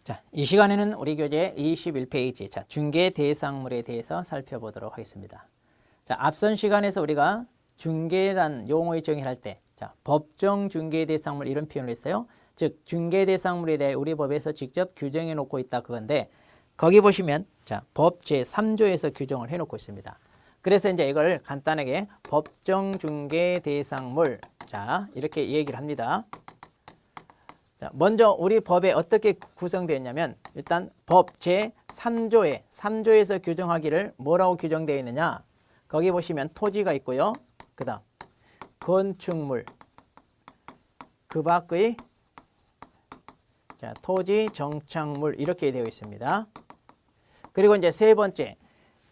자, 이 시간에는 우리 교재 21페이지 자, 중개 대상물에 대해서 살펴보도록 하겠습니다. 자, 앞선 시간에서 우리가 중개란 용어의 정의를 할 때 자, 법정 중개 대상물 이런 표현을 했어요. 즉 중개 대상물에 대해 우리 법에서 직접 규정해 놓고 있다 그건데 거기 보시면 자, 법 제3조에서 규정을 해 놓고 있습니다. 그래서 이제 이걸 간단하게 법정 중개 대상물 자, 이렇게 얘기를 합니다. 자, 먼저 우리 법에 어떻게 구성되어 있냐면 일단 법 제3조에서 규정하기를 뭐라고 규정되어 있느냐 거기 보시면 토지가 있고요. 그 다음 건축물 그 밖의 자, 토지 정착물 이렇게 되어 있습니다. 그리고 이제 세 번째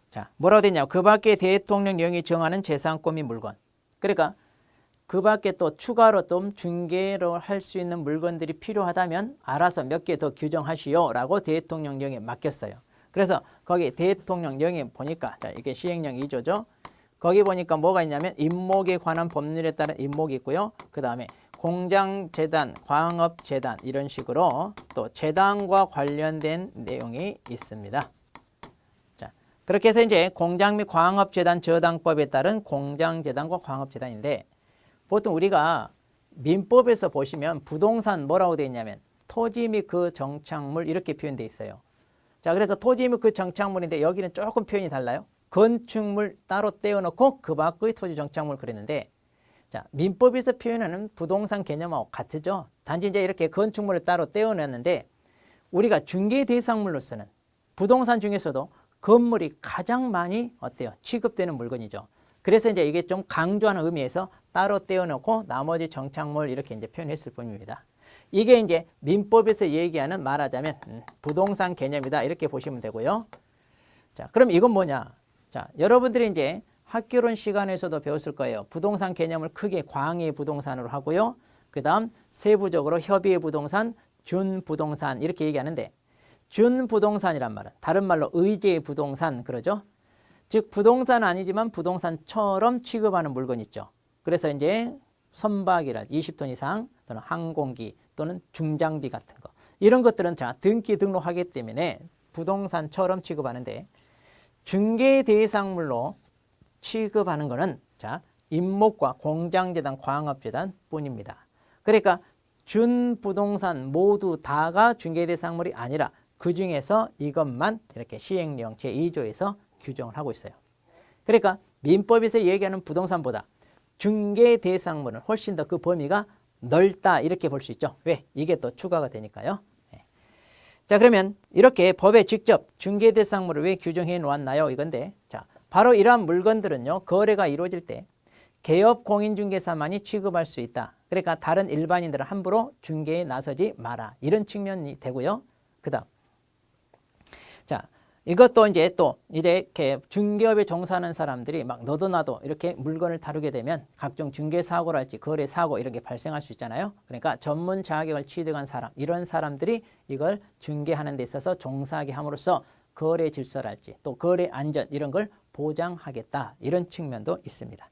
자, 뭐라고 되어 있냐 그 밖에 대통령령이 정하는 재산권 및 물건 그러니까 그 밖에 또 추가로 좀 중개를 할 수 있는 물건들이 필요하다면 알아서 몇 개 더 규정하시오 라고 대통령령에 맡겼어요. 그래서 거기 대통령령에 보니까 자 이게 시행령 2조죠. 거기 보니까 뭐가 있냐면 임목에 관한 법률에 따른 임목이 있고요. 그 다음에 공장재단, 광업재단 이런 식으로 또 재단과 관련된 내용이 있습니다. 자 그렇게 해서 이제 공장 및 광업재단 저당법에 따른 공장재단과 광업재단인데 보통 우리가 민법에서 보시면 부동산 뭐라고 되어 있냐면 토지 및 그 정착물 이렇게 표현되어 있어요. 자, 그래서 토지 및 그 정착물인데 여기는 조금 표현이 달라요. 건축물 따로 떼어놓고 그 밖의 토지 정착물 그랬는데 자, 민법에서 표현하는 부동산 개념하고 같으죠. 단지 이제 이렇게 건축물을 따로 떼어놨는데 우리가 중개 대상물로서는 부동산 중에서도 건물이 가장 많이 어때요? 취급되는 물건이죠. 그래서 이제 이게 좀 강조하는 의미에서 따로 떼어놓고 나머지 정착물 이렇게 이제 표현했을 뿐입니다. 이게 이제 민법에서 얘기하는 말하자면 부동산 개념이다 이렇게 보시면 되고요. 자, 그럼 이건 뭐냐? 자, 여러분들이 이제 학교론 시간에서도 배웠을 거예요. 부동산 개념을 크게 광의 부동산으로 하고요. 그 다음 세부적으로 협의의 부동산, 준부동산 이렇게 얘기하는데 준부동산이란 말은 다른 말로 의제의 부동산 그러죠. 즉 부동산은 아니지만 부동산처럼 취급하는 물건 있죠. 그래서 이제 선박이랄지 20톤 이상 또는 항공기 또는 중장비 같은 거 이런 것들은 자 등기 등록하기 때문에 부동산처럼 취급하는데 중개 대상물로 취급하는 것은 자 임목과 공장재단, 광업재단 뿐입니다. 그러니까 준부동산 모두 다가 중개 대상물이 아니라 그 중에서 이것만 이렇게 시행령 제2조에서 규정을 하고 있어요. 그러니까 민법에서 얘기하는 부동산보다 중개 대상물은 훨씬 더 그 범위가 넓다 이렇게 볼 수 있죠. 왜? 이게 또 추가가 되니까요. 네. 자 그러면 이렇게 법에 직접 중개 대상물을 왜 규정해 놓았나요? 이건데 자 바로 이러한 물건들은요. 거래가 이루어질 때 개업 공인중개사만이 취급할 수 있다. 그러니까 다른 일반인들은 함부로 중개에 나서지 마라. 이런 측면이 되고요. 그 다음 자 이것도 이제 또 이렇게 중개업에 종사하는 사람들이 막 너도 나도 이렇게 물건을 다루게 되면 각종 중개 사고랄지 거래 사고 이런 게 발생할 수 있잖아요. 그러니까 전문 자격을 취득한 사람 이런 사람들이 이걸 중개하는 데 있어서 종사하게 함으로써 거래 질서랄지 또 거래 안전 이런 걸 보장하겠다 이런 측면도 있습니다.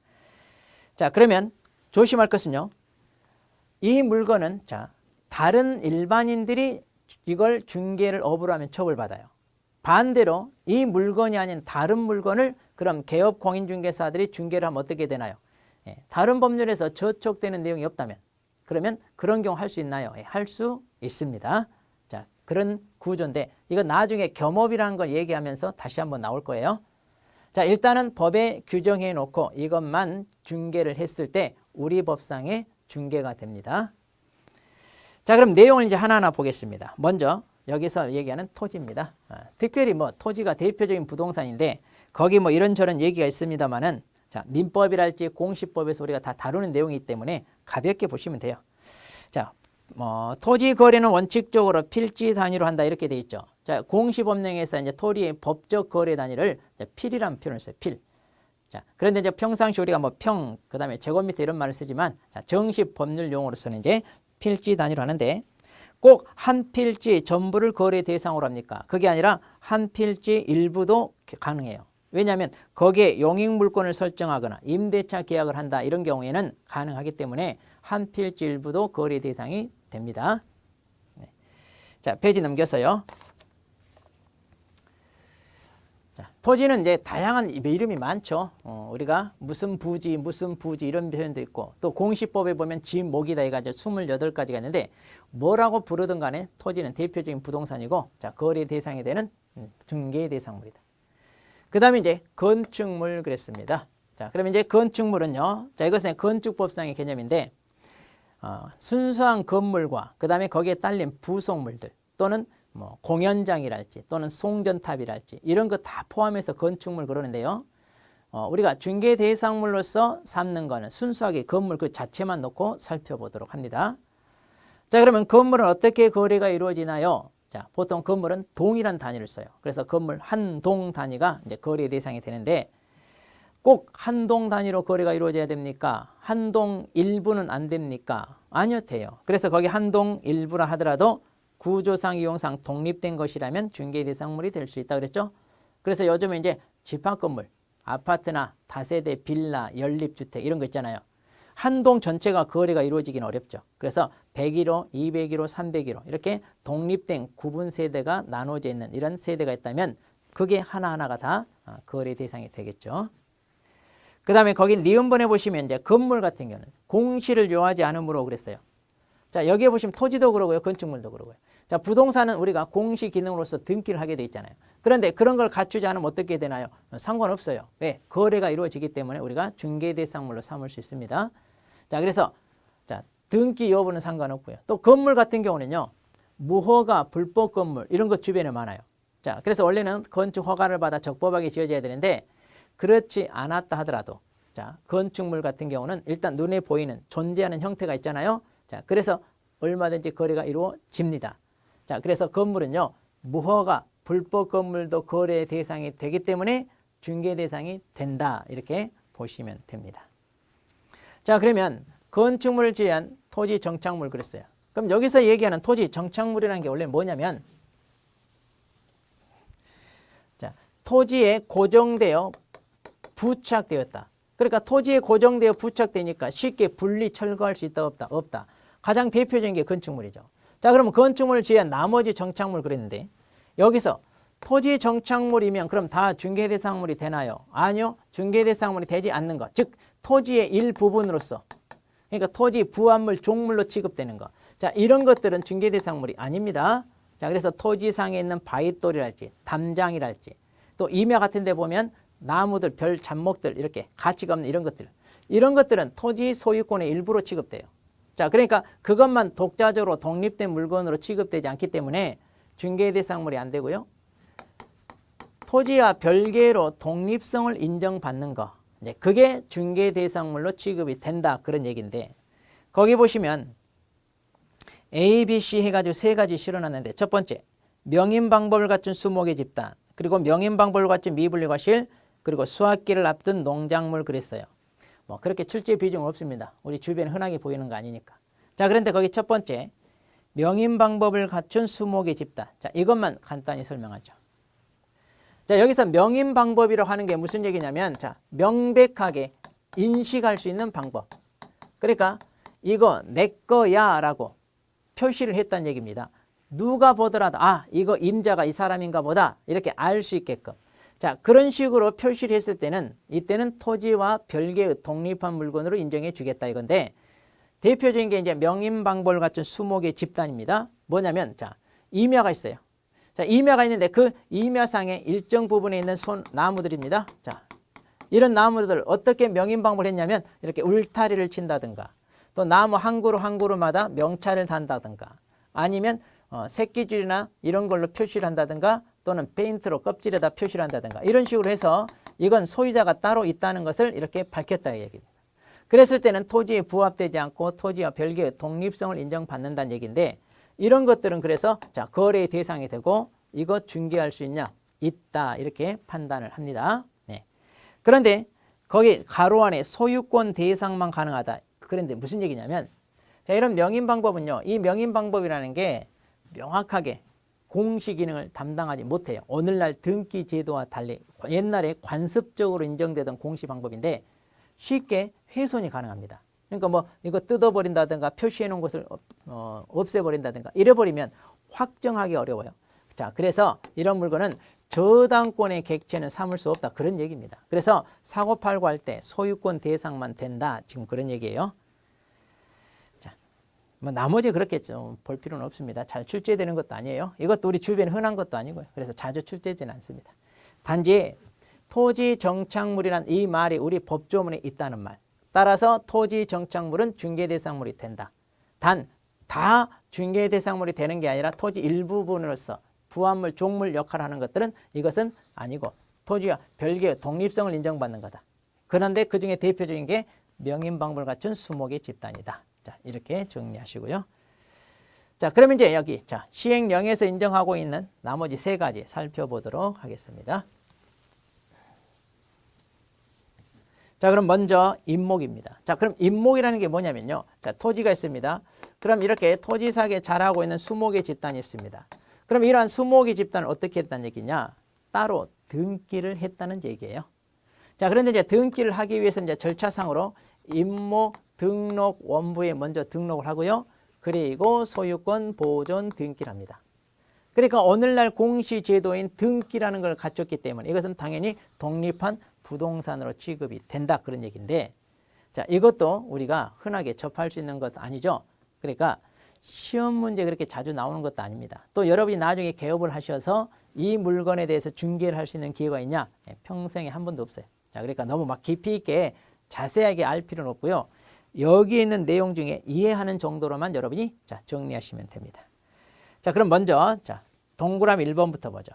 자 그러면 조심할 것은요. 이 물건은 자 다른 일반인들이 이걸 중개를 업으로 하면 처벌받아요. 반대로 이 물건이 아닌 다른 물건을 그럼 개업 공인중개사들이 중개를 하면 어떻게 되나요? 예, 다른 법률에서 저촉되는 내용이 없다면 그러면 그런 경우 할 수 있나요? 예, 할 수 있습니다. 자 그런 구조인데 이거 나중에 겸업이라는 걸 얘기하면서 다시 한번 나올 거예요. 자 일단은 법에 규정해 놓고 이것만 중개를 했을 때 우리 법상의 중개가 됩니다. 자 그럼 내용을 이제 하나하나 보겠습니다. 먼저 여기서 얘기하는 토지입니다. 특별히 뭐 토지가 대표적인 부동산인데 거기 뭐 이런저런 얘기가 있습니다만은 자 민법이랄지 공시법에서 우리가 다 다루는 내용이기 때문에 가볍게 보시면 돼요. 자 뭐 토지 거래는 원칙적으로 필지 단위로 한다 이렇게 돼 있죠. 자 공시법령에서 이제 토지의 법적 거래 단위를 필이라는 표현을 써요. 필. 자 그런데 이제 평상시 우리가 뭐 평 그다음에 제곱미터 이런 말을 쓰지만 자 정식 법률 용어로서는 이제 필지 단위로 하는데. 꼭 한 필지 전부를 거래 대상으로 합니까? 그게 아니라 한 필지 일부도 가능해요. 왜냐하면 거기에 용익물권을 설정하거나 임대차 계약을 한다 이런 경우에는 가능하기 때문에 한 필지 일부도 거래 대상이 됩니다. 네. 자, 페이지 넘겨서요. 자, 토지는 이제 다양한 이름이 많죠. 우리가 무슨 부지 이런 표현도 있고 또 공시법에 보면 지목이다 해가지고 28가지가 있는데 뭐라고 부르든 간에 토지는 대표적인 부동산이고 자, 거래 대상이 되는 중개 대상물이다. 그 다음에 이제 건축물 그랬습니다. 자, 그러면 이제 건축물은요. 자, 이것은 건축법상의 개념인데 순수한 건물과 그 다음에 거기에 딸린 부속물들 또는 뭐 공연장이랄지 또는 송전탑이랄지 이런 거 다 포함해서 건축물 그러는데요. 우리가 중개 대상물로서 삼는 거는 순수하게 건물 그 자체만 놓고 살펴보도록 합니다. 자, 그러면 건물은 어떻게 거래가 이루어지나요? 자, 보통 건물은 동이란 단위를 써요. 그래서 건물 한 동 단위가 이제 거래 대상이 되는데 꼭 한 동 단위로 거래가 이루어져야 됩니까? 한 동 일부는 안 됩니까? 아니요, 돼요. 그래서 거기 한 동 일부라 하더라도 구조상 이용상 독립된 것이라면 중개 대상물이 될 수 있다 그랬죠? 그래서 요즘에 이제 집합 건물, 아파트나 다세대 빌라, 연립주택 이런 거 있잖아요. 한 동 전체가 거래가 이루어지기는 어렵죠. 그래서 101호, 201호, 301호 이렇게 독립된 구분 세대가 나눠져 있는 이런 세대가 있다면 그게 하나하나가 다 거래 대상이 되겠죠. 그 다음에 거기 니은번에 보시면 이제 건물 같은 경우는 공시를 요하지 않으므로 그랬어요. 자, 여기에 보시면 토지도 그러고요. 건축물도 그러고요. 자, 부동산은 우리가 공시 기능으로서 등기를 하게 돼 있잖아요. 그런데 그런 걸 갖추지 않으면 어떻게 되나요? 상관없어요. 왜? 거래가 이루어지기 때문에 우리가 중개 대상물로 삼을 수 있습니다. 자, 그래서 자, 등기 여부는 상관없고요. 또 건물 같은 경우는요. 무허가, 불법 건물 이런 것 주변에 많아요. 자, 그래서 원래는 건축 허가를 받아 적법하게 지어져야 되는데 그렇지 않았다 하더라도 자, 건축물 같은 경우는 일단 눈에 보이는 존재하는 형태가 있잖아요. 자, 그래서 얼마든지 거래가 이루어집니다. 자, 그래서 건물은요. 무허가, 불법 건물도 거래 대상이 되기 때문에 중개 대상이 된다. 이렇게 보시면 됩니다. 자, 그러면 건축물을 제외한 토지 정착물 그랬어요. 그럼 여기서 얘기하는 토지 정착물이라는 게 원래 뭐냐면 자, 토지에 고정되어 부착되었다. 그러니까 토지에 고정되어 부착되니까 쉽게 분리 철거할 수 있다 없다? 없다. 가장 대표적인 게 건축물이죠. 자, 그러면 건축물을 제외한 나머지 정착물 그랬는데 여기서 토지 정착물이면 그럼 다 중개 대상물이 되나요? 아니요. 중개 대상물이 되지 않는 것. 즉 토지의 일부분으로서 그러니까 토지 부합물 종물로 취급되는 것. 자, 이런 것들은 중개 대상물이 아닙니다. 자, 그래서 토지상에 있는 바위돌이랄지 담장이랄지 또 임야 같은 데 보면 나무들, 별, 잡목들 이렇게 가치가 없는 이런 것들. 이런 것들은 토지 소유권의 일부로 취급돼요. 자, 그러니까 그것만 독자적으로 독립된 물건으로 취급되지 않기 때문에 중개 대상물이 안 되고요. 토지와 별개로 독립성을 인정받는 거. 이제 그게 중개 대상물로 취급이 된다. 그런 얘기인데 거기 보시면 A, B, C 해가지고 세 가지 실어놨는데 첫 번째 명인 방법을 갖춘 수목의 집단 그리고 명인 방법을 갖춘 미분리 과실 그리고 수확기를 앞둔 농작물 그랬어요. 뭐 그렇게 출제 비중은 없습니다. 우리 주변에 흔하게 보이는 거 아니니까. 자, 그런데 거기 첫 번째 명인 방법을 갖춘 수목의 집단. 자, 이것만 간단히 설명하죠. 자, 여기서 명인 방법이라고 하는 게 무슨 얘기냐면 자, 명백하게 인식할 수 있는 방법. 그러니까 이거 내 거야 라고 표시를 했다는 얘기입니다. 누가 보더라도 아, 이거 임자가 이 사람인가 보다 이렇게 알 수 있게끔. 자, 그런 식으로 표시를 했을 때는 이때는 토지와 별개의 독립한 물건으로 인정해 주겠다 이건데 대표적인 게 이제 명인 방법을 갖춘 수목의 집단입니다. 뭐냐면 자, 임야가 있어요. 자, 임야가 있는데 그 임야상의 일정 부분에 있는 나무들입니다. 자, 이런 나무들 어떻게 명인 방법을 했냐면 이렇게 울타리를 친다든가 또 나무 한 그루 한 그루마다 명찰을 단다든가 아니면 새끼줄이나 이런 걸로 표시를 한다든가 또는 페인트로 껍질에다 표시를 한다든가 이런 식으로 해서 이건 소유자가 따로 있다는 것을 이렇게 밝혔다 이 얘기입니다. 그랬을 때는 토지에 부합되지 않고 토지와 별개의 독립성을 인정받는다는 얘기인데 이런 것들은 그래서 자, 거래의 대상이 되고 이거 중개할 수 있냐? 있다 이렇게 판단을 합니다. 네. 그런데 거기 가로 안에 소유권 대상만 가능하다. 그런데 무슨 얘기냐면 자, 이런 명인 방법은요. 이 명인 방법이라는 게 명확하게 공시 기능을 담당하지 못해요. 오늘날 등기 제도와 달리 옛날에 관습적으로 인정되던 공시 방법인데 쉽게 훼손이 가능합니다. 그러니까 뭐 이거 뜯어버린다든가 표시해 놓은 것을 없애버린다든가 이래버리면 확정하기 어려워요. 자, 그래서 이런 물건은 저당권의 객체는 삼을 수 없다. 그런 얘기입니다. 그래서 사고 팔고 할 때 소유권 대상만 된다. 지금 그런 얘기예요. 자, 뭐 나머지 그렇게 좀 볼 필요는 없습니다. 잘 출제되는 것도 아니에요. 이것도 우리 주변에 흔한 것도 아니고요. 그래서 자주 출제되지는 않습니다. 단지 토지 정착물이란 이 말이 우리 법조문에 있다는 말. 따라서 토지 정착물은 중개대상물이 된다. 단 다 중개대상물이 되는 게 아니라 토지 일부분으로서 부합물, 종물 역할을 하는 것들은 이것은 아니고 토지와 별개의 독립성을 인정받는 거다. 그런데 그중에 대표적인 게 명인방법을 갖춘 수목의 집단이다. 자, 이렇게 정리하시고요. 자, 그러면 이제 여기 시행령에서 인정하고 있는 나머지 세 가지 살펴보도록 하겠습니다. 자, 그럼 먼저 임목입니다. 자, 그럼 임목이라는 게 뭐냐면요. 자, 토지가 있습니다. 그럼 이렇게 토지사기에 자라고 있는 수목의 집단이 있습니다. 그럼 이러한 수목의 집단을 어떻게 했다는 얘기냐? 따로 등기를 했다는 얘기예요. 자, 그런데 이제 등기를 하기 위해서 이제 절차상으로 임목 등록 원부에 먼저 등록을 하고요. 그리고 소유권 보존 등기를 합니다. 그러니까 오늘날 공시제도인 등기라는 걸 갖췄기 때문에 이것은 당연히 독립한 부동산으로 취급이 된다. 그런 얘기인데, 자, 이것도 우리가 흔하게 접할 수 있는 것 아니죠. 그러니까 시험 문제 그렇게 자주 나오는 것도 아닙니다. 또 여러분이 나중에 개업을 하셔서 이 물건에 대해서 중개를 할 수 있는 기회가 있냐? 평생에 한 번도 없어요. 자, 그러니까 너무 막 깊이 있게 자세하게 알 필요는 없고요. 여기 있는 내용 중에 이해하는 정도로만 여러분이 정리하시면 됩니다. 자, 그럼 먼저 동그라미 1번부터 보죠.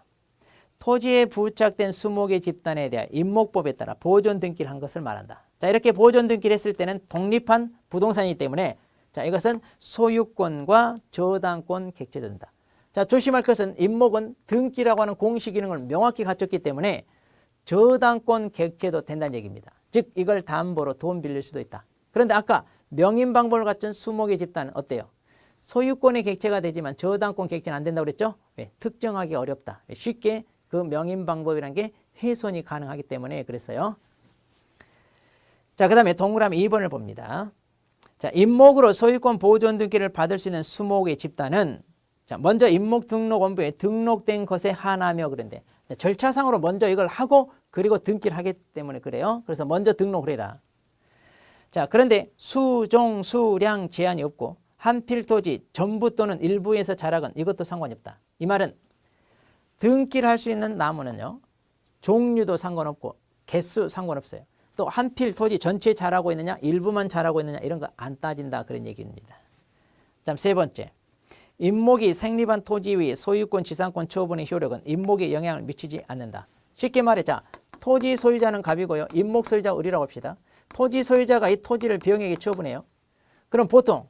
토지에 부착된 수목의 집단에 대한 임목법에 따라 보존 등기를 한 것을 말한다. 자, 이렇게 보존 등기를 했을 때는 독립한 부동산이기 때문에 자, 이것은 소유권과 저당권 객체된다. 자, 조심할 것은 임목은 등기라고 하는 공시 기능을 명확히 갖췄기 때문에 저당권 객체도 된다는 얘기입니다. 즉 이걸 담보로 돈 빌릴 수도 있다. 그런데 아까 명인방법을 갖춘 수목의 집단은 어때요? 소유권의 객체가 되지만 저당권 객체는 안 된다고 그랬죠? 왜? 특정하기 어렵다. 쉽게 그 명인방법이라는 게 훼손이 가능하기 때문에 그랬어요. 자, 그 다음에 동그라미 2번을 봅니다. 자, 임목으로 소유권 보존 등기를 받을 수 있는 수목의 집단은 자, 먼저 임목 등록 원부에 등록된 것에 한하며 그런데 절차상으로 먼저 이걸 하고 그리고 등기를 하기 때문에 그래요. 그래서 먼저 등록을 해라. 자, 그런데 수종, 수량 제한이 없고 한 필 토지 전부 또는 일부에서 자락은 이것도 상관이 없다. 이 말은 등기를 할 수 있는 나무는요. 종류도 상관없고 개수 상관없어요. 또 한 필 토지 전체에 자라고 있느냐 일부만 자라고 있느냐 이런 거 안 따진다 그런 얘기입니다. 다음 세 번째. 임목이 생립한 토지 위 소유권 지상권 처분의 효력은 임목에 영향을 미치지 않는다. 쉽게 말해 토지 소유자는 갑이고요. 임목 소유자가 을이라고 합시다. 토지 소유자가 이 토지를 병에게 처분해요. 그럼 보통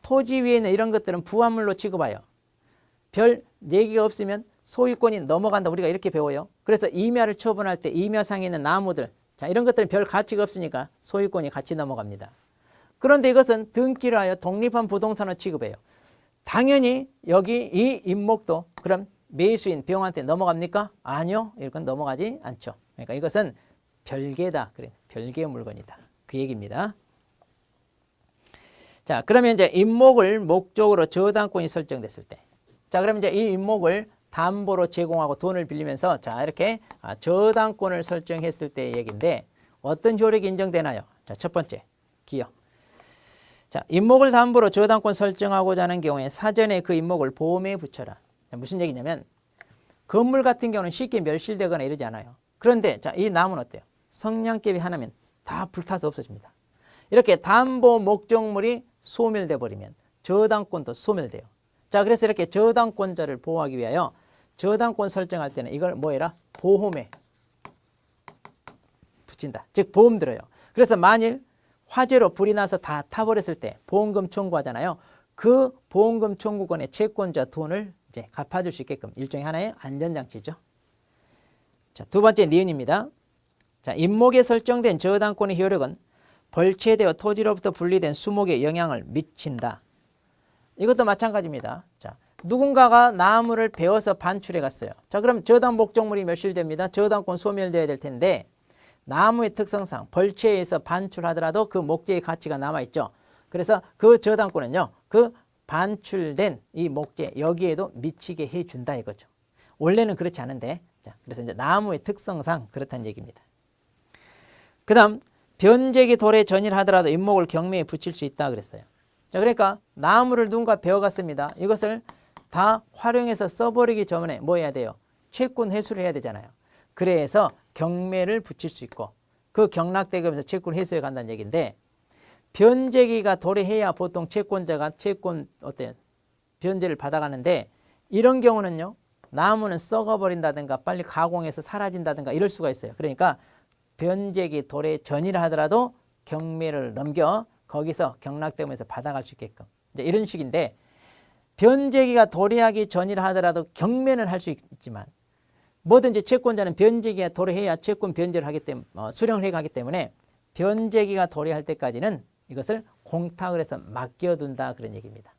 토지 위에 있는 이런 것들은 부합물로 취급해요. 별 얘기가 없으면 소유권이 넘어간다 우리가 이렇게 배워요. 그래서 임야를 처분할 때 임야상에 있는 나무들 자, 이런 것들은 별 가치가 없으니까 소유권이 같이 넘어갑니다. 그런데 이것은 등기를 하여 독립한 부동산을 취급해요. 당연히 여기 이 임목도 그럼 매수인 병한테 넘어갑니까? 아니요. 이건 넘어가지 않죠. 그러니까 이것은 별개다. 그래. 별개의 물건이다. 그 얘기입니다. 자, 그러면 이제 임목을 목적으로 저당권이 설정됐을 때. 자, 그러면 이제 이 임목을 담보로 제공하고 돈을 빌리면서 자, 이렇게 저당권을 설정했을 때의 얘기인데 어떤 효력이 인정되나요? 자, 첫 번째. 기여. 자, 임목을 담보로 저당권 설정하고자 하는 경우에 사전에 그 임목을 보험에 붙여라. 자, 무슨 얘기냐면 건물 같은 경우는 쉽게 멸실되거나 이러지 않아요. 그런데 자, 이 나무는 어때요? 성냥개비 하나면 다 불타서 없어집니다. 이렇게 담보 목적물이 소멸돼 버리면 저당권도 소멸돼요. 자, 그래서 이렇게 저당권자를 보호하기 위하여 저당권 설정할 때는 이걸 뭐해라? 보험에 붙인다. 즉 보험 들어요. 그래서 만일 화재로 불이 나서 다 타버렸을 때 보험금 청구하잖아요. 그 보험금 청구권의 채권자 돈을 이제 갚아줄 수 있게끔 일종의 하나의 안전장치죠. 자, 두 번째 니은입니다. 자, 임목에 설정된 저당권의 효력은 벌채되어 토지로부터 분리된 수목에 영향을 미친다. 이것도 마찬가지입니다. 자, 누군가가 나무를 베어서 반출해 갔어요. 자, 그럼 저당 목적물이 멸실됩니다. 저당권 소멸되어야 될 텐데 나무의 특성상 벌채에서 반출하더라도 그 목재의 가치가 남아있죠. 그래서 그 저당권은요. 그 반출된 이 목재 여기에도 미치게 해준다 이거죠. 원래는 그렇지 않은데, 자, 그래서 이제 나무의 특성상 그렇다는 얘기입니다. 그 다음 변제기 돌에 전일하더라도 잇목을 경매에 붙일 수 있다 그랬어요. 자, 그러니까 나무를 누군가 베어갔습니다. 이것을 다 활용해서 써버리기 전에 뭐 해야 돼요? 채권 회수를 해야 되잖아요. 그래서 경매를 붙일 수 있고 그 경락대금에서 채권 회수해 간다는 얘기인데, 변제기가 도래해야 보통 채권자가 채권 변제를 받아가는데, 이런 경우는요 나무는 썩어버린다든가 빨리 가공해서 사라진다든가 이럴 수가 있어요. 그러니까 변제기 도래 전이라 하더라도 경매를 넘겨 거기서 경락대금에서 받아갈 수 있게끔 이제 이런 식인데, 변제기가 도래하기 전이라 하더라도 경매는 할 수 있지만 뭐든지 채권자는 변제기가 도래해야 채권 변제를 하기 때문에 수령을 해가기 때문에 변제기가 도래할 때까지는 이것을 공탁을 해서 맡겨둔다 그런 얘기입니다.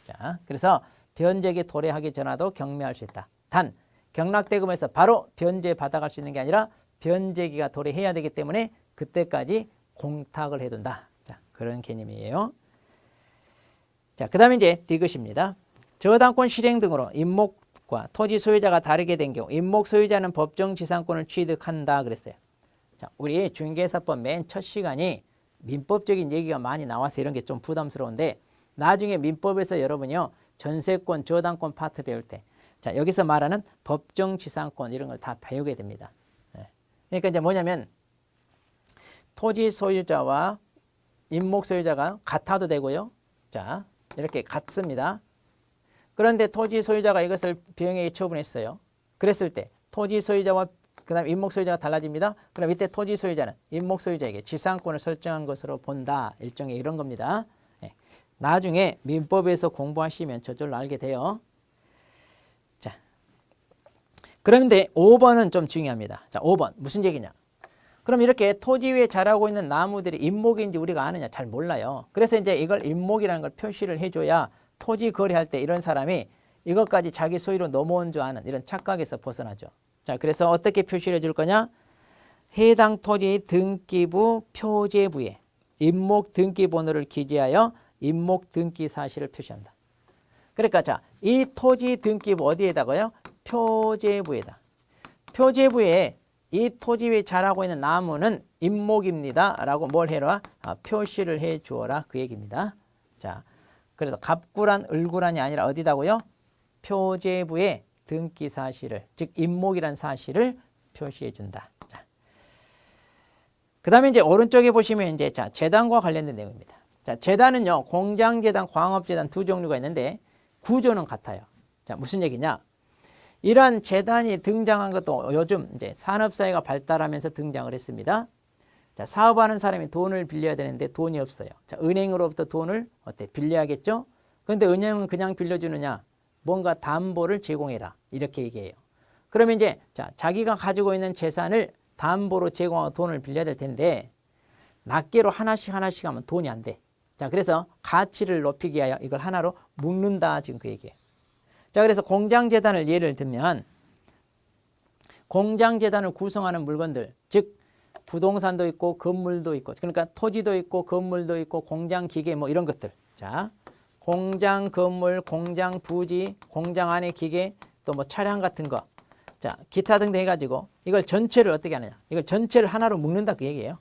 자, 그래서 변제기 도래하기 전에도 경매할 수 있다. 단 경락대금에서 바로 변제 받아갈 수 있는 게 아니라 변제기가 도래해야 되기 때문에 그때까지 공탁을 해둔다. 자, 그런 개념이에요. 자, 그 다음에 이제 디귿입니다. 저당권 실행 등으로 임목과 토지 소유자가 다르게 된 경우 임목 소유자는 법정 지상권을 취득한다 그랬어요. 자, 우리 중개사법 맨 첫 시간이 민법적인 얘기가 많이 나와서 이런 게 좀 부담스러운데, 나중에 민법에서 여러분이요 전세권, 저당권 파트 배울 때, 자, 여기서 말하는 법정 지상권 이런 걸 다 배우게 됩니다. 그러니까 이제 뭐냐면 토지 소유자와 임목 소유자가 같아도 되고요. 자, 이렇게 같습니다. 그런데 토지 소유자가 이것을 비용에게 처분했어요. 그랬을 때 토지 소유자와 그 다음 임목 소유자가 달라집니다. 그럼 이때 토지 소유자는 임목 소유자에게 지상권을 설정한 것으로 본다. 일종의 이런 겁니다. 나중에 민법에서 공부하시면 저절로 알게 돼요. 자, 그런데 5번은 좀 중요합니다. 자, 5번 무슨 얘기냐? 그럼 이렇게 토지 위에 자라고 있는 나무들이 임목인지 우리가 아느냐? 잘 몰라요. 그래서 이제 이걸 임목이라는 걸 표시를 해줘야 토지 거래할 때 이런 사람이 이것까지 자기 소유로 넘어온 줄 아는 이런 착각에서 벗어나죠. 자, 그래서 어떻게 표시를 해줄 거냐? 해당 토지 등기부 표제부에 임목 등기번호를 기재하여 임목 등기 사실을 표시한다. 그러니까 자, 이 토지 등기부 어디에다가요? 표제부에다. 표제부에 이 토지 위에 자라고 있는 나무는 임목입니다 라고 뭘 해라? 표시를 해 주어라 그 얘기입니다. 자, 그래서 갑구란 을구란이 아니라 어디다고요? 표제부에 등기 사실을, 즉 임목이란 사실을 표시해 준다. 자, 그 다음에 이제 오른쪽에 보시면 이제 자, 재단과 관련된 내용입니다. 자, 재단은요 공장재단, 광업재단 두 종류가 있는데 구조는 같아요. 자, 무슨 얘기냐? 이러한 재단이 등장한 것도 요즘 이제 산업사회가 발달하면서 등장을 했습니다. 자, 사업하는 사람이 돈을 빌려야 되는데 돈이 없어요. 자, 은행으로부터 돈을 빌려야겠죠? 그런데 은행은 그냥 빌려주느냐? 뭔가 담보를 제공해라. 이렇게 얘기해요. 그러면 이제 자, 자기가 가지고 있는 재산을 담보로 제공하고 돈을 빌려야 될 텐데 낱개로 하나씩 하면 돈이 안 돼. 자, 그래서 가치를 높이기 위하여 이걸 하나로 묶는다. 지금 그 얘기예요. 자, 그래서 공장재단을 예를 들면 공장재단을 구성하는 물건들, 즉 부동산도 있고 건물도 있고, 그러니까 토지도 있고 건물도 있고 공장 기계 뭐 이런 것들. 자, 공장 건물, 공장 부지, 공장 안에 기계, 또 뭐 차량 같은 거, 자, 기타 등등 해가지고 이걸 전체를 어떻게 하느냐? 이걸 전체를 하나로 묶는다 그 얘기예요.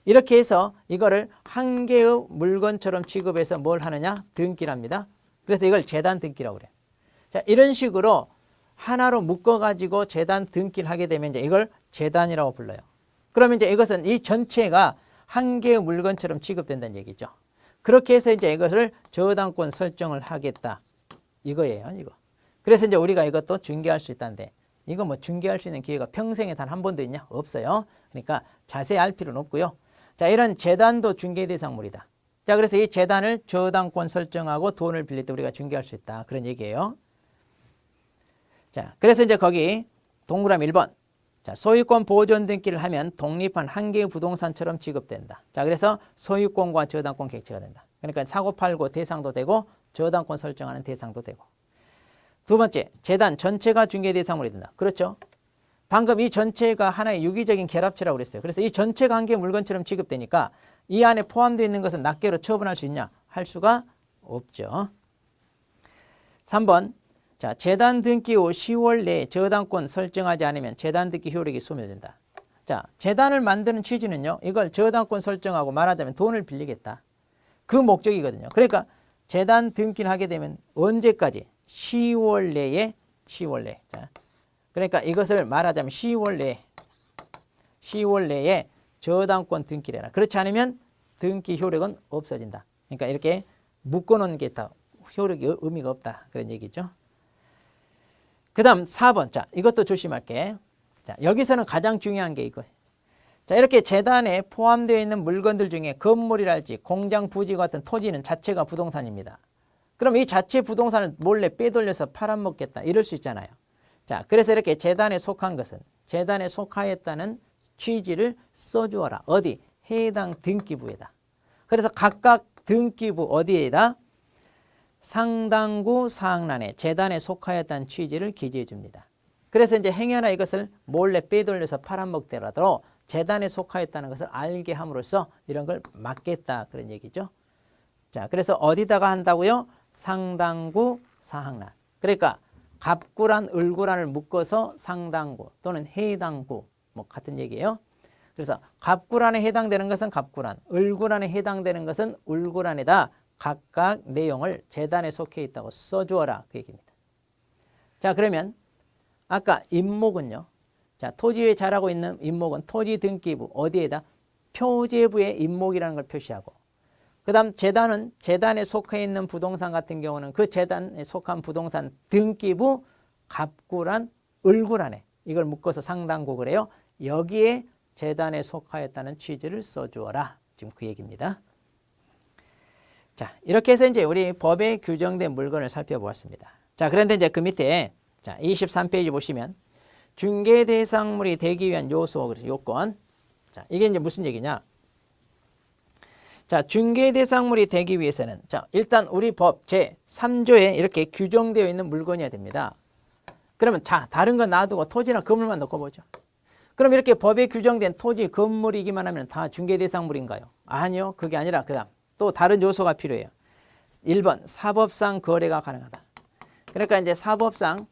이렇게 해서 이거를 한 개의 물건처럼 취급해서 뭘 하느냐? 등기를 합니다. 그래서 이걸 재단 등기라고 그래요. 자, 이런 식으로 하나로 묶어가지고 재단 등기를 하게 되면 이제 이걸 재단이라고 불러요. 그러면 이제 이것은 이 전체가 한 개의 물건처럼 취급된다는 얘기죠. 그렇게 해서 이제 이것을 저당권 설정을 하겠다. 이거예요, 이거. 그래서 이제 우리가 이것도 중개할 수 있다는데, 이거 뭐 중개할 수 있는 기회가 평생에 단 한 번도 있냐? 없어요. 그러니까 자세히 알 필요는 없고요. 자, 이런 재단도 중개 대상물이다. 자, 그래서 이 재단을 저당권 설정하고 돈을 빌릴 때 우리가 중개할 수 있다. 그런 얘기예요. 자, 그래서 이제 거기 동그라미 1번. 자, 소유권 보존 등기를 하면 독립한 한 개의 부동산처럼 취급된다. 자, 그래서 소유권과 저당권 객체가 된다. 그러니까 사고 팔고 대상도 되고 저당권 설정하는 대상도 되고. 두 번째, 재단 전체가 중개 대상물이 된다. 그렇죠? 방금 이 전체가 하나의 유기적인 결합체라고 그랬어요. 그래서 이 전체가 한 개의 물건처럼 취급되니까 이 안에 포함되어 있는 것은 낱개로 처분할 수 있냐? 할 수가 없죠. 3번. 자, 재단 등기 후 10월 내에 저당권 설정하지 않으면 재단 등기 효력이 소멸된다. 자, 재단을 만드는 취지는요. 이걸 저당권 설정하고 말하자면 돈을 빌리겠다. 그 목적이거든요. 그러니까 재단 등기를 하게 되면 언제까지? 10월 내에 자, 그러니까 이것을 말하자면 10월 내에 저당권 등기를 해라. 그렇지 않으면 등기 효력은 없어진다. 그러니까 이렇게 묶어놓은 게 다 효력이 의미가 없다. 그런 얘기죠. 그 다음 4번. 자, 이것도 조심할게. 자, 여기서는 가장 중요한 게 이거. 자, 이렇게 재단에 포함되어 있는 물건들 중에 건물이랄지 공장, 부지 같은 토지는 자체가 부동산입니다. 그럼 이 자체 부동산을 몰래 빼돌려서 팔아먹겠다. 이럴 수 있잖아요. 자, 그래서 이렇게 재단에 속한 것은 재단에 속하였다는 취지를 써주어라. 어디? 해당 등기부에다. 그래서 각각 등기부 어디에다? 상당구 사항란에 재단에 속하였다는 취지를 기재해 줍니다. 그래서 이제 행여나 이것을 몰래 빼돌려서 팔아먹더라도 재단에 속하였다는 것을 알게 함으로써 이런 걸 막겠다. 그런 얘기죠. 자, 그래서 어디다가 한다고요? 상당구 사항란. 그러니까 갑구란, 을구란을 묶어서 상당구 또는 해당구 뭐 같은 얘기예요. 그래서 갑구란에 해당되는 것은 갑구란, 을구란에 해당되는 것은 을구란에다 각각 내용을 재단에 속해 있다고 써주어라. 그 얘기입니다. 자, 그러면 아까 임목은요. 자, 토지에 자라고 있는 임목은 토지 등기부 어디에다? 표제부에 임목이라는 걸 표시하고, 그 다음 재단은 재단에 속해 있는 부동산 같은 경우는 그 재단에 속한 부동산 등기부 갑구란, 을구란에 이걸 묶어서 상당구 그래요. 여기에 재단에 속하였다는 취지를 써주어라. 지금 그 얘기입니다. 자, 이렇게 해서 이제 우리 법에 규정된 물건을 살펴보았습니다. 자, 그런데 이제 그 밑에 자, 23페이지 보시면 중개 대상물이 되기 위한 요소, 그래서 요건. 자, 이게 이제 무슨 얘기냐? 자, 중개 대상물이 되기 위해서는 자, 일단 우리 법 제3조에 이렇게 규정되어 있는 물건이어야 됩니다. 그러면 자, 다른 거 놔두고 토지나 건물만 놓고 보죠. 그럼 이렇게 법에 규정된 토지, 건물이기만 하면 다 중개 대상물인가요? 아니요. 그게 아니라 그다음 또 다른 요소가 필요해요. 1번 사법상 거래가 가능하다. 그러니까 이제 사법상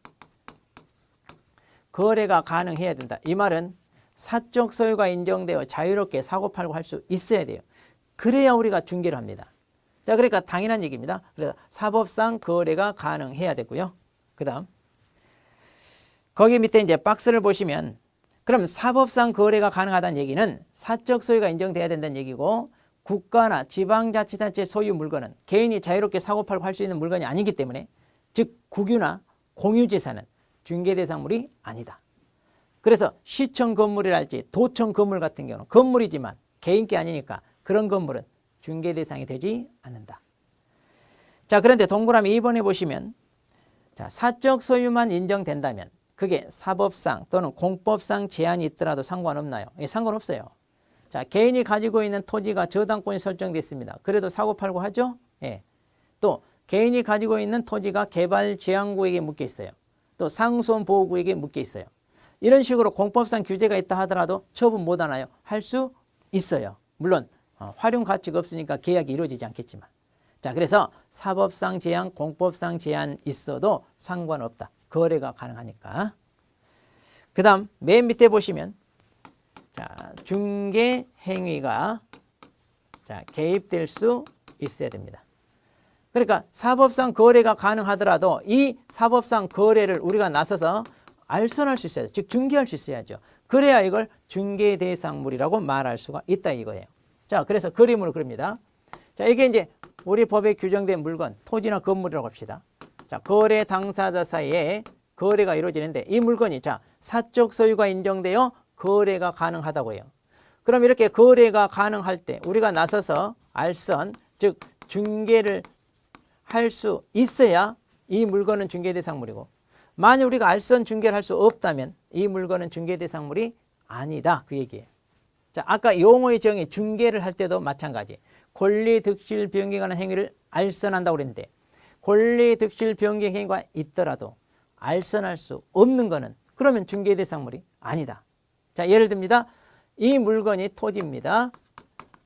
거래가 가능해야 된다. 이 말은 사적 소유가 인정되어 자유롭게 사고 팔고 할 수 있어야 돼요. 그래야 우리가 중개를 합니다. 자, 그러니까 당연한 얘기입니다. 그래서 사법상 거래가 가능해야 되고요. 그다음 거기 밑에 이제 박스를 보시면 그럼 사법상 거래가 가능하다는 얘기는 사적 소유가 인정돼야 된다는 얘기고, 국가나 지방자치단체 소유 물건은 개인이 자유롭게 사고 팔고 할 수 있는 물건이 아니기 때문에, 즉 국유나 공유재산은 중개대상물이 아니다. 그래서 시청 건물이랄지 도청 건물 같은 경우는 건물이지만 개인 게 아니니까 그런 건물은 중개대상이 되지 않는다. 자, 그런데 동그라미 2번에 보시면 자, 사적 소유만 인정된다면 그게 사법상 또는 공법상 제한이 있더라도 상관없나요? 예, 상관없어요. 자, 개인이 가지고 있는 토지가 저당권이 설정되어 있습니다. 그래도 사고 팔고 하죠? 예. 또 개인이 가지고 있는 토지가 개발 제한구역에 묶여 있어요. 또 상수원 보호구역에 묶여 있어요. 이런 식으로 공법상 규제가 있다 하더라도 처분 못 하나요? 할 수 있어요. 물론 활용 가치가 없으니까 계약이 이루어지지 않겠지만. 자, 그래서 사법상 제한, 공법상 제한 있어도 상관없다. 거래가 가능하니까. 그 다음 맨 밑에 보시면 자, 중개 행위가 자, 개입될 수 있어야 됩니다. 그러니까 사법상 거래가 가능하더라도 이 사법상 거래를 우리가 나서서 알선할 수 있어야죠. 즉 중개할 수 있어야죠. 그래야 이걸 중개대상물이라고 말할 수가 있다 이거예요. 자, 그래서 그림으로 그립니다. 자, 이게 이제 우리 법에 규정된 물건, 토지나 건물이라고 합시다. 자, 거래 당사자 사이에 거래가 이루어지는데 이 물건이 자, 사적 소유가 인정되어 거래가 가능하다고 해요. 그럼 이렇게 거래가 가능할 때 우리가 나서서 알선, 즉 중개를 할 수 있어야 이 물건은 중개대상물이고, 만약 우리가 알선 중개를 할 수 없다면 이 물건은 중개대상물이 아니다. 그 얘기예요. 자, 아까 용어의 정의 중개를 할 때도 마찬가지. 권리 득실 변경하는 행위를 알선한다고 그랬는데 권리 득실 변경 행위가 있더라도 알선할 수 없는 거는 그러면 중개대상물이 아니다. 자, 예를 듭니다. 이 물건이 토지입니다.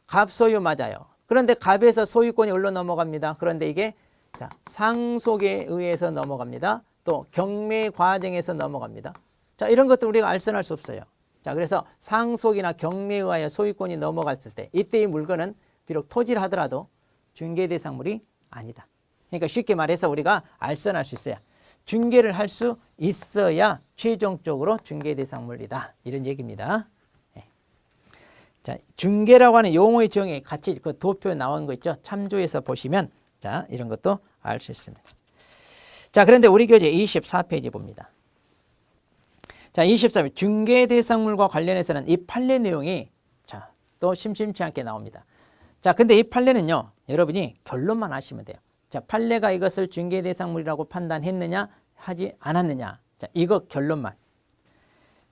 갑 소유 맞아요. 그런데 갑에서 소유권이 흘러 넘어갑니다. 그런데 이게 자, 상속에 의해서 넘어갑니다. 또 경매 과정에서 넘어갑니다. 자, 이런 것들 우리가 알선할 수 없어요. 자, 그래서 상속이나 경매에 의하여 소유권이 넘어갔을 때 이때 이 물건은 비록 토지를 하더라도 중개대상물이 아니다. 그러니까 쉽게 말해서 우리가 알선할 수 있어야, 중개를 할 수 있어야 최종적으로 중개대상물이다. 이런 얘기입니다. 네. 자, 중개라고 하는 용어의 정의 같이 그 도표 나온 거 있죠. 참조해서 보시면 자, 이런 것도 알 수 있습니다. 자, 그런데 우리 교재 24페이지 봅니다. 자, 23페이지 중개대상물과 관련해서는 이 판례 내용이 자, 또 심심치 않게 나옵니다. 자, 근데 이 판례는요, 여러분이 결론만 아시면 돼요. 자, 판례가 이것을 중개대상물이라고 판단했느냐 하지 않았느냐. 자, 이거 결론만.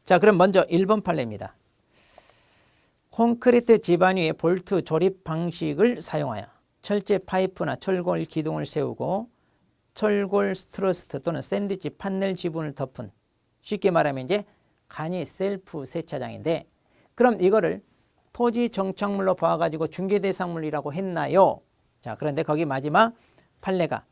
자, 그럼 먼저 1번 판례입니다. 콘크리트 지반 위에 볼트 조립 방식을 사용하여 철제 파이프나 철골 기둥을 세우고 철골 스트러스트 또는 샌드위치 판넬 지붕을 덮은, 쉽게 말하면 이제 간이 셀프 세차장인데, 그럼 이거를 토지 정착물로 봐가지고 중개대상물이라고 했나요? 자, 그런데 거기 마지막 판례가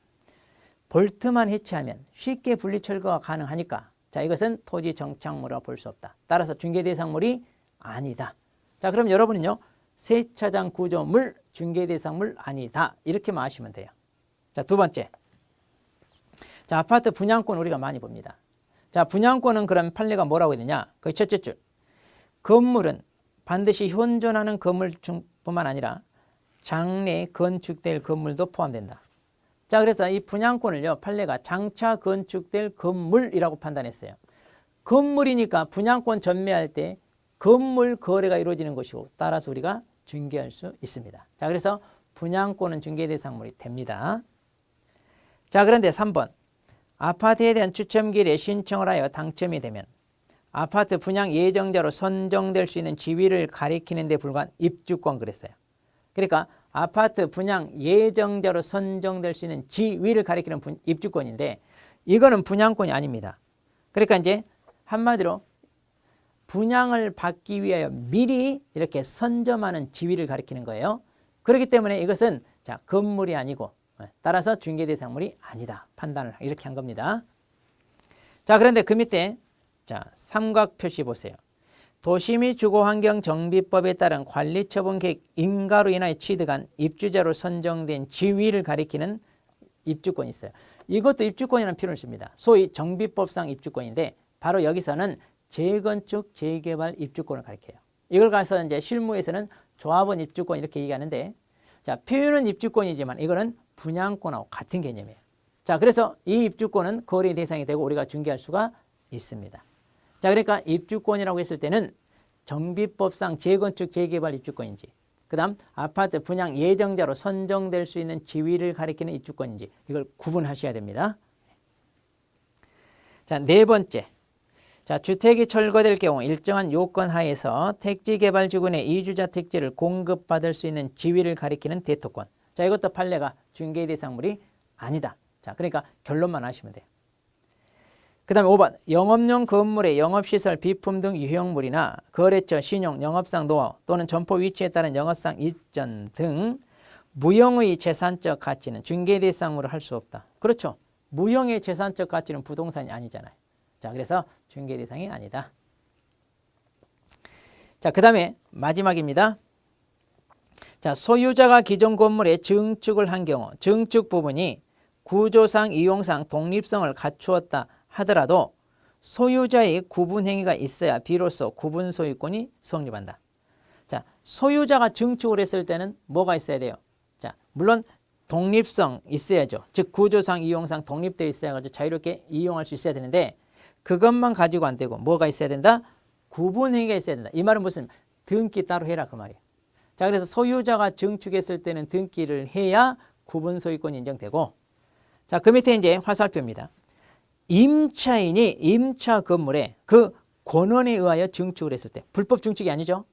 볼트만 해체하면 쉽게 분리 철거가 가능하니까 자, 이것은 토지 정착물이라고 볼 수 없다. 따라서 중개대상물이 아니다. 자, 그럼 여러분은요, 세차장 구조물 중개대상물 아니다. 이렇게만 아시면 돼요. 자, 두 번째. 자, 아파트 분양권 우리가 많이 봅니다. 자, 분양권은 그럼 판례가 뭐라고 했느냐? 그 첫째 줄. 건물은 반드시 현존하는 건물뿐만 아니라 장래 건축될 건물도 포함된다. 자, 그래서 이 분양권을요, 판례가 장차 건축될 건물이라고 판단했어요. 건물이니까 분양권 전매할 때 건물 거래가 이루어지는 것이고, 따라서 우리가 중개할 수 있습니다. 자, 그래서 분양권은 중개대상물이 됩니다. 자, 그런데 3번. 아파트에 대한 추첨기일에 신청을 하여 당첨이 되면 아파트 분양 예정자로 선정될 수 있는 지위를 가리키는 데 불과한 입주권 그랬어요. 그러니까 아파트 분양 예정자로 선정될 수 있는 지위를 가리키는 입주권인데, 이거는 분양권이 아닙니다. 그러니까 이제 한마디로 분양을 받기 위하여 미리 이렇게 선점하는 지위를 가리키는 거예요. 그렇기 때문에 이것은 자, 건물이 아니고 따라서 중개대상물이 아니다. 판단을 이렇게 한 겁니다. 자, 그런데 그 밑에 자, 삼각 표시 보세요. 도시및 주거환경정비법에 따른 관리처분계획 인가로 인하여 취득한 입주자로 선정된 지위를 가리키는 입주권이 있어요. 이것도 입주권이라는 표현을 씁니다. 소위 정비법상 입주권인데 바로 여기서는 재건축, 재개발 입주권을 가리켜요. 이걸 가서 이제 실무에서는 조합원 입주권 이렇게 얘기하는데, 자, 표현은 입주권이지만 이거는 분양권하고 같은 개념이에요. 자, 그래서 이 입주권은 거래 대상이 되고 우리가 중개할 수가 있습니다. 자, 그러니까 입주권이라고 했을 때는 정비법상 재건축, 재개발 입주권인지, 그 다음 아파트 분양 예정자로 선정될 수 있는 지위를 가리키는 입주권인지 이걸 구분하셔야 됩니다. 자, 네 번째. 자, 주택이 철거될 경우 일정한 요건 하에서 택지개발지구내 이주자 택지를 공급받을 수 있는 지위를 가리키는 대토권. 자, 이것도 판례가 중개대상물이 아니다. 자, 그러니까 결론만 하시면 돼요. 그 다음에 5번. 영업용 건물의 영업시설, 비품 등 유형물이나 거래처, 신용, 영업상 노하우 또는 점포 위치에 따른 영업상 이전 등 무형의 재산적 가치는 중개대상으로 할 수 없다. 그렇죠. 무형의 재산적 가치는 부동산이 아니잖아요. 자, 그래서 중개대상이 아니다. 자, 그 다음에 마지막입니다. 자, 소유자가 기존 건물에 증축을 한 경우 증축 부분이 구조상, 이용상 독립성을 갖추었다 하더라도 소유자의 구분 행위가 있어야 비로소 구분 소유권이 성립한다. 자, 소유자가 증축을 했을 때는 뭐가 있어야 돼요? 자, 물론 독립성 있어야죠. 즉 구조상, 이용상 독립되어 있어야 가지고 자유롭게 이용할 수 있어야 되는데, 그것만 가지고 안 되고 뭐가 있어야 된다? 구분 행위가 있어야 된다. 이 말은 무슨 등기 따로 해라 그 말이에요. 자, 그래서 소유자가 증축했을 때는 등기를 해야 구분 소유권이 인정되고, 자, 그 밑에 이제 화살표입니다. 임차인이 임차 건물에 그 권원에 의하여 증축을 했을 때, 불법 증축이 아니죠.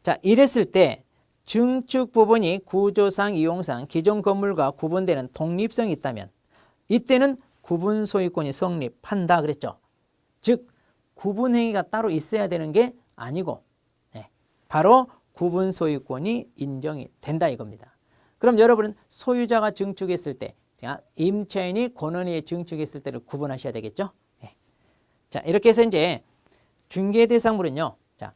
자, 이랬을 때 증축 부분이 구조상, 이용상 기존 건물과 구분되는 독립성이 있다면 이때는 구분 소유권이 성립한다 그랬죠. 즉 구분 행위가 따로 있어야 되는 게 아니고 바로 구분 소유권이 인정이 된다 이겁니다. 그럼 여러분은 소유자가 증축했을 때 자, 임차인이 권은희에 증축했을 때를 구분하셔야 되겠죠. 네. 자, 이렇게 해서 이제 중개 대상물은요. 자,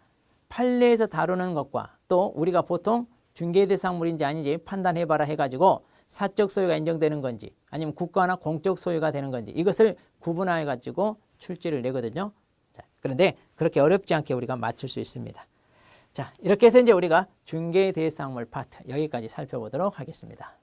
판례에서 다루는 것과 또 우리가 보통 중개 대상물인지 아닌지 판단해봐라 해가지고 사적 소유가 인정되는 건지 아니면 국가나 공적 소유가 되는 건지 이것을 구분해가지고 출제를 내거든요. 자, 그런데 그렇게 어렵지 않게 우리가 맞출 수 있습니다. 자, 이렇게 해서 이제 우리가 중개 대상물 파트 여기까지 살펴보도록 하겠습니다.